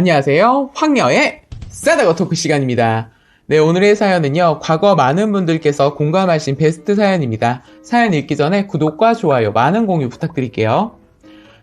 안녕하세요. 황녀의 싸다고 토크 시간입니다. 네, 오늘의 사연은요, 과거 많은 분들께서 공감하신 베스트 사연입니다. 사연 읽기 전에 구독과 좋아요, 많은 공유 부탁드릴게요.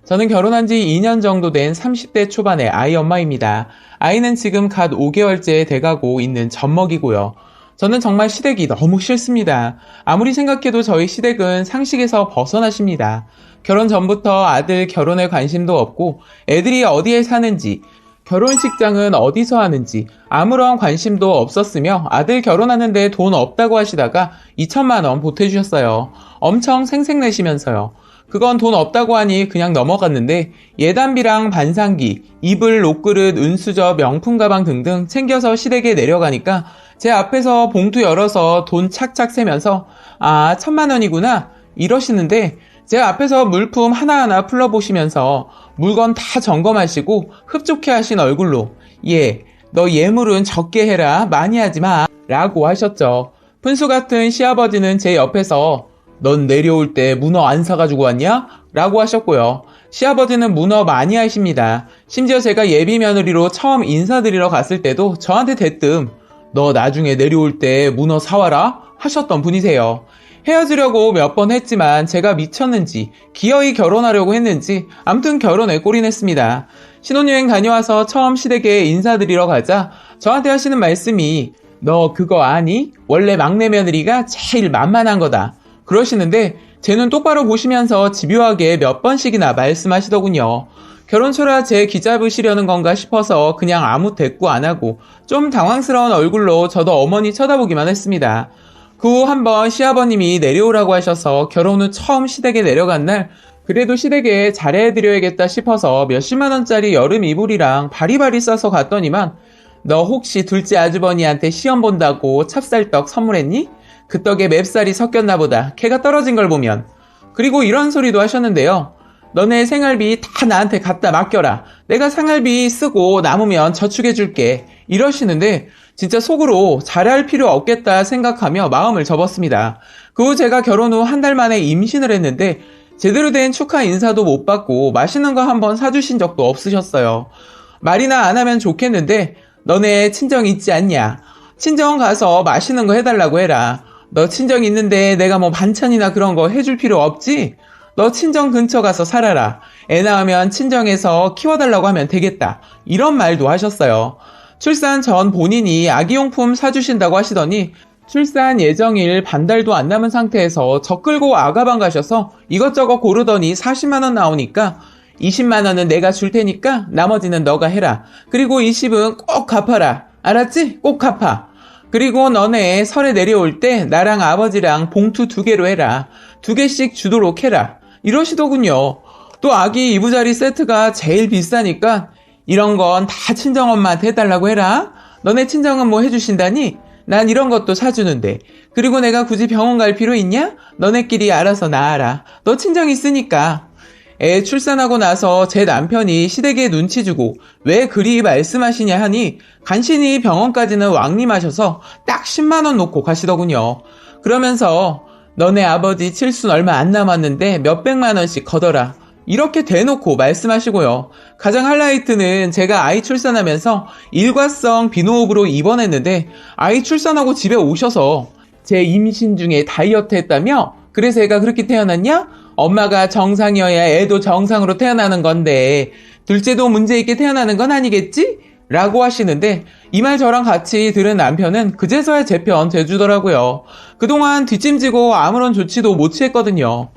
저는 결혼한 지 2년 정도 된 30대 초반의 아이 엄마입니다. 아이는 지금 갓 5개월째 돼가고 있는 젖먹이고요. 저는 정말 시댁이 너무 싫습니다. 아무리 생각해도 저희 시댁은 상식에서 벗어나십니다. 결혼 전부터 아들 결혼에 관심도 없고 애들이 어디에 사는지, 결혼식장은 어디서 하는지 아무런 관심도 없었으며 아들 결혼하는데 돈 없다고 하시다가 2천만 원 보태주셨어요. 엄청 생색내시면서요. 그건 돈 없다고 하니 그냥 넘어갔는데 예단비랑 반상기, 이불, 옷그릇, 은수저, 명품 가방 등등 챙겨서 시댁에 내려가니까 제 앞에서 봉투 열어서 돈 착착 세면서 1,000만 원이구나 이러시는데 제 앞에서 물품 하나하나 풀러보시면서 물건 다 점검하시고 흡족해 하신 얼굴로 너 예물은 적게 해라 많이 하지 마 라고 하셨죠. 푼수 같은 시아버지는 제 옆에서 넌 내려올 때 문어 안 사가지고 왔냐? 라고 하셨고요. 시아버지는 문어 많이 하십니다. 심지어 제가 예비 며느리로 처음 인사드리러 갔을 때도 저한테 대뜸 너 나중에 내려올 때 문어 사와라 하셨던 분이세요. 헤어지려고 몇 번 했지만 제가 미쳤는지 기어이 결혼하려고 했는지 암튼 결혼에 꼴이냈습니다. 신혼여행 다녀와서 처음 시댁에 인사드리러 가자 저한테 하시는 말씀이 너 그거 아니? 원래 막내 며느리가 제일 만만한 거다. 그러시는데 제 눈 똑바로 보시면서 집요하게 몇 번씩이나 말씀하시더군요. 결혼 초라 제 기잡으시려는 건가 싶어서 그냥 아무 대꾸 안 하고 좀 당황스러운 얼굴로 저도 어머니 쳐다보기만 했습니다. 그 후 한 번 시아버님이 내려오라고 하셔서 결혼 후 처음 시댁에 내려간 날 그래도 시댁에 잘해드려야겠다 싶어서 몇십만 원짜리 여름 이불이랑 바리바리 싸서 갔더니만 너 혹시 둘째 아주버니한테 시험 본다고 찹쌀떡 선물했니? 그 떡에 맵쌀이 섞였나 보다. 걔가 떨어진 걸 보면. 그리고 이런 소리도 하셨는데요. 너네 생활비 다 나한테 갖다 맡겨라. 내가 생활비 쓰고 남으면 저축해줄게. 이러시는데 진짜 속으로 잘할 필요 없겠다 생각하며 마음을 접었습니다. 그 후 제가 결혼 후 한 달 만에 임신을 했는데 제대로 된 축하 인사도 못 받고 맛있는 거 한번 사주신 적도 없으셨어요. 말이나 안 하면 좋겠는데 너네 친정 있지 않냐? 친정 가서 맛있는 거 해달라고 해라. 너 친정 있는데 내가 뭐 반찬이나 그런 거 해줄 필요 없지? 너 친정 근처 가서 살아라. 애 낳으면 친정에서 키워달라고 하면 되겠다. 이런 말도 하셨어요. 출산 전 본인이 아기용품 사주신다고 하시더니 출산 예정일 반달도 안 남은 상태에서 저 끌고 아가방 가셔서 이것저것 고르더니 40만 원 나오니까 20만 원은 내가 줄 테니까 나머지는 너가 해라. 그리고 20은 꼭 갚아라. 알았지? 꼭 갚아. 그리고 너네 설에 내려올 때 나랑 아버지랑 봉투 2개로 해라. 2개씩 주도록 해라. 이러시더군요. 또 아기 이부자리 세트가 제일 비싸니까 이런 건 다 친정엄마한테 해달라고 해라. 너네 친정은 뭐 해주신다니? 난 이런 것도 사주는데. 그리고 내가 굳이 병원 갈 필요 있냐? 너네끼리 알아서 나아라. 너 친정 있으니까. 애 출산하고 나서 제 남편이 시댁에 눈치 주고 왜 그리 말씀하시냐 하니 간신히 병원까지는 왕림하셔서 딱 10만 원 놓고 가시더군요. 그러면서 너네 아버지 칠순 얼마 안 남았는데 몇백만 원씩 걷어라. 이렇게 대놓고 말씀하시고요. 가장 하이라이트는 제가 아이 출산하면서 일과성 비노업으로 입원했는데 아이 출산하고 집에 오셔서 제 임신 중에 다이어트 했다며? 그래서 애가 그렇게 태어났냐? 엄마가 정상이어야 애도 정상으로 태어나는 건데 둘째도 문제 있게 태어나는 건 아니겠지? 라고 하시는데 이 말 저랑 같이 들은 남편은 그제서야 제 편 돼주더라고요. 그동안 뒷짐지고 아무런 조치도 못 취했거든요.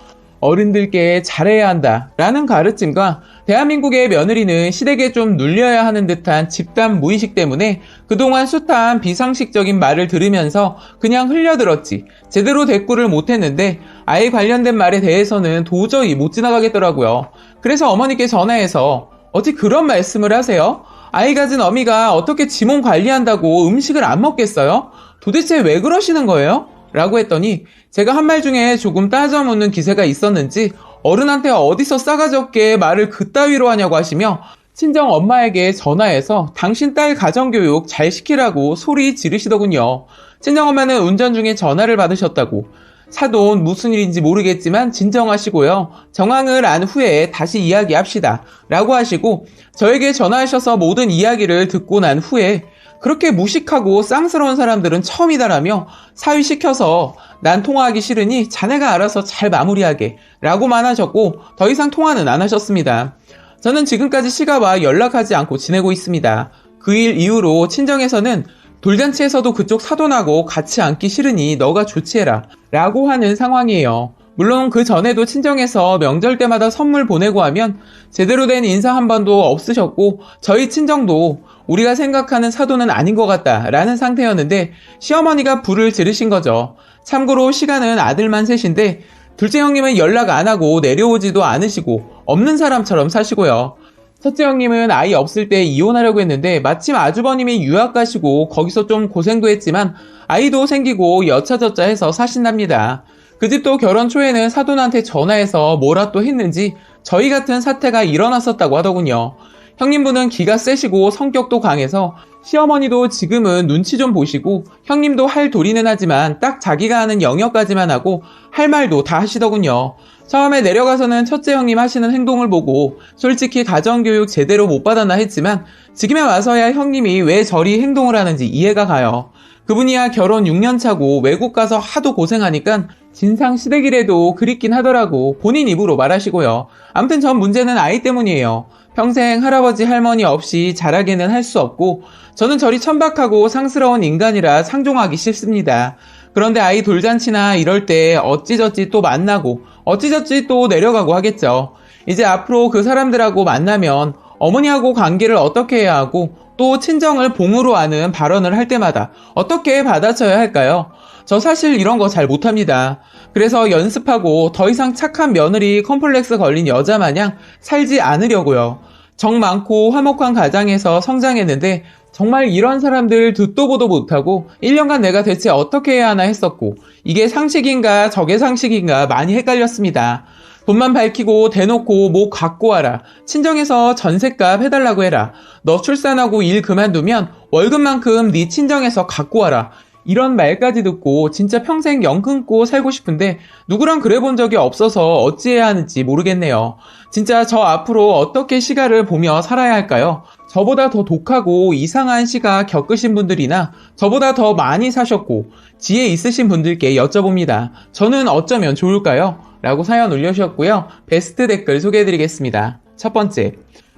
어른들께 잘해야 한다 라는 가르침과 대한민국의 며느리는 시댁에 좀 눌려야 하는 듯한 집단 무의식 때문에 그동안 숱한 비상식적인 말을 들으면서 그냥 흘려들었지 제대로 대꾸를 못했는데 아이 관련된 말에 대해서는 도저히 못 지나가겠더라고요. 그래서 어머니께 전화해서 어찌 그런 말씀을 하세요? 아이 가진 어미가 어떻게 지 몸 관리한다고 음식을 안 먹겠어요? 도대체 왜 그러시는 거예요? 라고 했더니 제가 한 말 중에 조금 따져 묻는 기세가 있었는지 어른한테 어디서 싸가지 없게 말을 그따위로 하냐고 하시며 친정 엄마에게 전화해서 당신 딸 가정교육 잘 시키라고 소리 지르시더군요. 친정 엄마는 운전 중에 전화를 받으셨다고 사돈 무슨 일인지 모르겠지만 진정하시고요. 정황을 안 후에 다시 이야기합시다. 라고 하시고 저에게 전화하셔서 모든 이야기를 듣고 난 후에 그렇게 무식하고 쌍스러운 사람들은 처음이다라며 사위시켜서 난 통화하기 싫으니 자네가 알아서 잘 마무리하게 라고만 하셨고 더 이상 통화는 안 하셨습니다. 저는 지금까지 시가와 연락하지 않고 지내고 있습니다. 그 일 이후로 친정에서는 돌잔치에서도 그쪽 사돈하고 같이 앉기 싫으니 너가 조치해라 라고 하는 상황이에요. 물론 그 전에도 친정에서 명절 때마다 선물 보내고 하면 제대로 된 인사 한 번도 없으셨고 저희 친정도 우리가 생각하는 사돈은 아닌 것 같다 라는 상태였는데 시어머니가 불을 지르신 거죠. 참고로 시간은 아들만 셋인데 둘째 형님은 연락 안 하고 내려오지도 않으시고 없는 사람처럼 사시고요. 첫째 형님은 아이 없을 때 이혼하려고 했는데 마침 아주버님이 유학 가시고 거기서 좀 고생도 했지만 아이도 생기고 여차저차 해서 사신답니다. 그 집도 결혼 초에는 사돈한테 전화해서 뭐라 또 했는지 저희 같은 사태가 일어났었다고 하더군요. 형님분은 기가 세시고 성격도 강해서 시어머니도 지금은 눈치 좀 보시고 형님도 할 도리는 하지만 딱 자기가 하는 영역까지만 하고 할 말도 다 하시더군요. 처음에 내려가서는 첫째 형님 하시는 행동을 보고 솔직히 가정교육 제대로 못 받았나 했지만 지금에 와서야 형님이 왜 저리 행동을 하는지 이해가 가요. 그분이야 결혼 6년 차고 외국 가서 하도 고생하니까 진상 시댁이라도 그립긴 하더라고 본인 입으로 말하시고요. 아무튼 전 문제는 아이 때문이에요. 평생 할아버지 할머니 없이 자라게는 할 수 없고 저는 저리 천박하고 상스러운 인간이라 상종하기 싫습니다. 그런데 아이 돌잔치나 이럴 때 어찌저찌 또 만나고 어찌저찌 또 내려가고 하겠죠. 이제 앞으로 그 사람들하고 만나면 어머니하고 관계를 어떻게 해야 하고 또 친정을 봉으로 하는 발언을 할 때마다 어떻게 받아쳐야 할까요? 저 사실 이런 거 잘 못합니다. 그래서 연습하고 더 이상 착한 며느리 컴플렉스 걸린 여자 마냥 살지 않으려고요. 정 많고 화목한 가장에서 성장했는데 정말 이런 사람들 듣도 보도 못하고 1년간 내가 대체 어떻게 해야 하나 했었고 이게 상식인가 저게 상식인가 많이 헷갈렸습니다. 돈만 밝히고 대놓고 뭐 갖고 와라. 친정에서 전셋값 해달라고 해라. 너 출산하고 일 그만두면 월급만큼 네 친정에서 갖고 와라. 이런 말까지 듣고 진짜 평생 영 끊고 살고 싶은데 누구랑 그래 본 적이 없어서 어찌해야 하는지 모르겠네요. 진짜 저 앞으로 어떻게 시가를 보며 살아야 할까요? 저보다 더 독하고 이상한 시가 겪으신 분들이나 저보다 더 많이 사셨고 지혜 있으신 분들께 여쭤봅니다. 저는 어쩌면 좋을까요? 라고 사연 올려주셨고요. 베스트 댓글 소개해드리겠습니다. 첫 번째,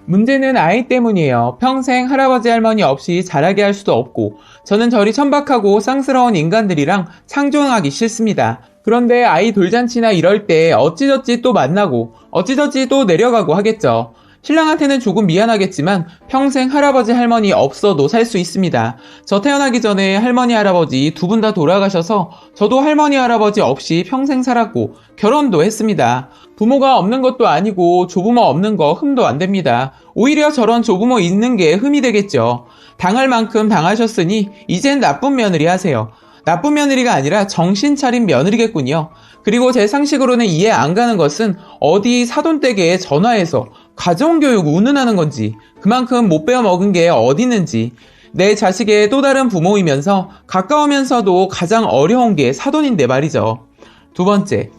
문제는 아이 때문이에요. 평생 할아버지 할머니 없이 자라게 할 수도 없고 저는 저리 천박하고 쌍스러운 인간들이랑 상종하기 싫습니다. 그런데 아이 돌잔치나 이럴 때 어찌저찌 또 만나고 어찌저찌 또 내려가고 하겠죠. 신랑한테는 조금 미안하겠지만 평생 할아버지 할머니 없어도 살 수 있습니다. 저 태어나기 전에 할머니 할아버지 두 분 다 돌아가셔서 저도 할머니 할아버지 없이 평생 살았고 결혼도 했습니다. 부모가 없는 것도 아니고 조부모 없는 거 흠도 안 됩니다. 오히려 저런 조부모 있는 게 흠이 되겠죠. 당할 만큼 당하셨으니 이젠 나쁜 며느리 하세요. 나쁜 며느리가 아니라 정신 차린 며느리겠군요. 그리고 제 상식으로는 이해 안 가는 것은 어디 사돈댁에 전화해서 가정교육 운운하는 건지 그만큼 못 배워먹은 게 어디 있는지 내 자식의 또 다른 부모이면서 가까우면서도 가장 어려운 게 사돈인데 말이죠. 두 번째,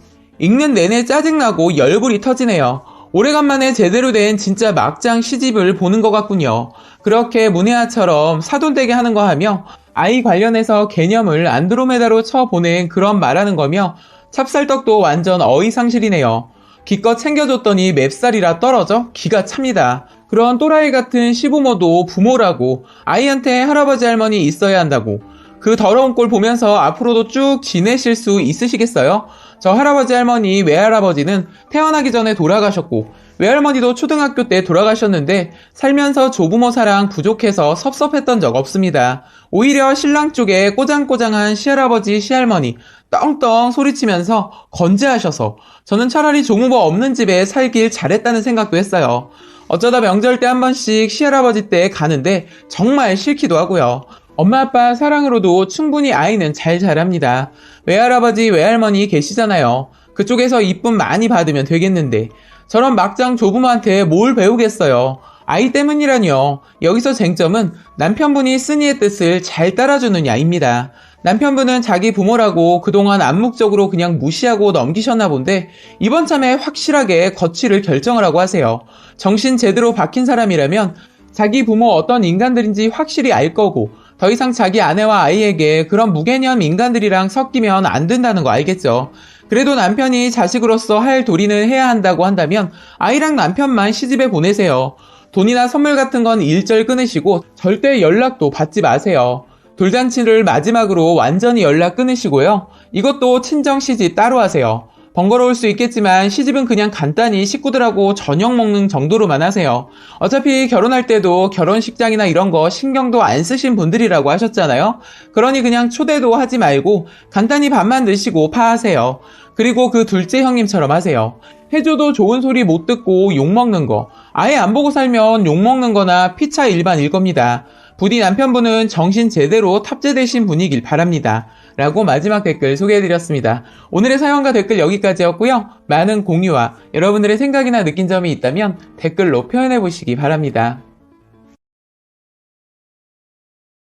읽는 내내 짜증나고 열불이 터지네요. 오래간만에 제대로 된 진짜 막장 시집을 보는 것 같군요. 그렇게 문혜아처럼 사돈되게 하는 거 하며 아이 관련해서 개념을 안드로메다로 쳐보낸 그런 말하는 거며 찹쌀떡도 완전 어이상실이네요. 기껏 챙겨줬더니 맵살이라 떨어져 기가 찹니다. 그런 또라이 같은 시부모도 부모라고 아이한테 할아버지 할머니 있어야 한다고 그 더러운 꼴 보면서 앞으로도 쭉 지내실 수 있으시겠어요? 저 할아버지 할머니 외할아버지는 태어나기 전에 돌아가셨고 외할머니도 초등학교 때 돌아가셨는데 살면서 조부모 사랑 부족해서 섭섭했던 적 없습니다. 오히려 신랑 쪽에 꼬장꼬장한 시할아버지 시할머니 떵떵 소리치면서 건재하셔서 저는 차라리 조부모 없는 집에 살길 잘했다는 생각도 했어요. 어쩌다 명절 때 한 번씩 시할아버지 때 가는데 정말 싫기도 하고요. 엄마 아빠 사랑으로도 충분히 아이는 잘 자랍니다. 외할아버지 외할머니 계시잖아요. 그쪽에서 이쁨 많이 받으면 되겠는데 저런 막장 조부모한테 뭘 배우겠어요. 아이 때문이라뇨. 여기서 쟁점은 남편분이 쓰니의 뜻을 잘 따라주느냐입니다. 남편분은 자기 부모라고 그동안 암묵적으로 그냥 무시하고 넘기셨나 본데 이번 참에 확실하게 거취를 결정을 하고 하세요. 정신 제대로 박힌 사람이라면 자기 부모 어떤 인간들인지 확실히 알 거고 더 이상 자기 아내와 아이에게 그런 무개념 인간들이랑 섞이면 안 된다는 거 알겠죠? 그래도 남편이 자식으로서 할 도리는 해야 한다고 한다면 아이랑 남편만 시집에 보내세요. 돈이나 선물 같은 건 일절 끊으시고 절대 연락도 받지 마세요. 돌잔치를 마지막으로 완전히 연락 끊으시고요. 이것도 친정 시집 따로 하세요. 번거로울 수 있겠지만 시집은 그냥 간단히 식구들하고 저녁 먹는 정도로만 하세요. 어차피 결혼할 때도 결혼식장이나 이런 거 신경도 안 쓰신 분들이라고 하셨잖아요. 그러니 그냥 초대도 하지 말고 간단히 밥만 드시고 파하세요. 그리고 그 둘째 형님처럼 하세요. 해줘도 좋은 소리 못 듣고 욕먹는 거. 아예 안 보고 살면 욕먹는 거나 피차 일반일 겁니다. 부디 남편분은 정신 제대로 탑재되신 분이길 바랍니다. 라고 마지막 댓글 소개해드렸습니다. 오늘의 사연과 댓글 여기까지였고요. 많은 공유와 여러분들의 생각이나 느낀 점이 있다면 댓글로 표현해보시기 바랍니다.